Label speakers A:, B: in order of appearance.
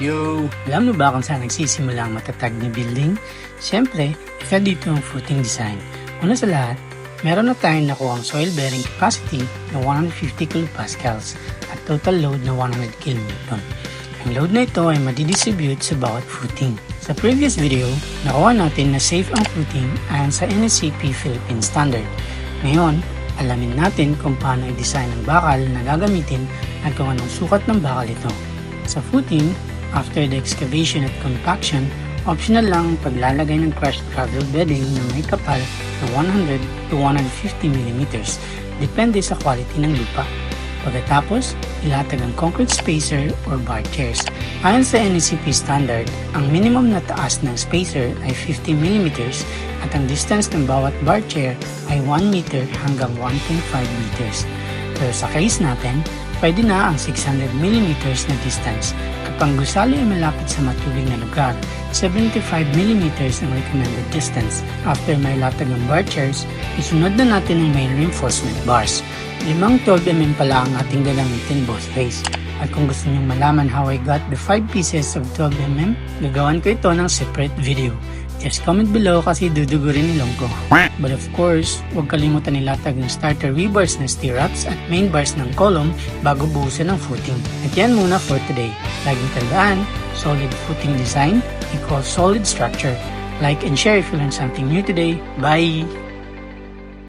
A: Yo! Alam mo ba kung saan nagsisimula ang matatag na building? Siyempre, isa dito ang footing design. Una sa lahat, meron na tayong nakuha ang soil bearing capacity na 150 kilopascals at total load na 100 kN. Ang load na ito ay madidistribute sa bawat footing. Sa previous video, nakuha natin na safe ang footing ayon sa NSCP Philippine Standard. Ngayon, alamin natin kung paano i-design ang bakal na gagamitin at kung anong sukat ng bakal ito. Sa footing, after the excavation at compaction, optional lang ang paglalagay ng crushed gravel bedding na may kapal na 100 to 150 mm, depende sa quality ng lupa. Pagkatapos, ilatag ang concrete spacer or bar chairs. Ayon sa NECP standard, ang minimum na taas ng spacer ay 50 mm at ang distance ng bawat bar chair ay 1 meter hanggang 1.5 meters. Pero sa case natin, pwede na ang 600 mm na distance. Kapag gusali ay malapit sa matubig na lugar, 75 mm ang recommended distance. After may latag ng bar chairs, isunod na natin ang main reinforcement bars. 5 12mm pala ang ating gagamitin both ways. At kung gusto niyong malaman how I got the 5 pieces of 12mm, gagawan ko ito ng separate video. Just comment below kasi dudugo rin ilong ko. But of course, huwag kalimutan ilatag ng starter rebars na stirrups at main bars ng column bago buhusan ng footing. At yan muna for today. Laging tandaan, solid footing design equals solid structure. Like and share if you learned something new today. Bye!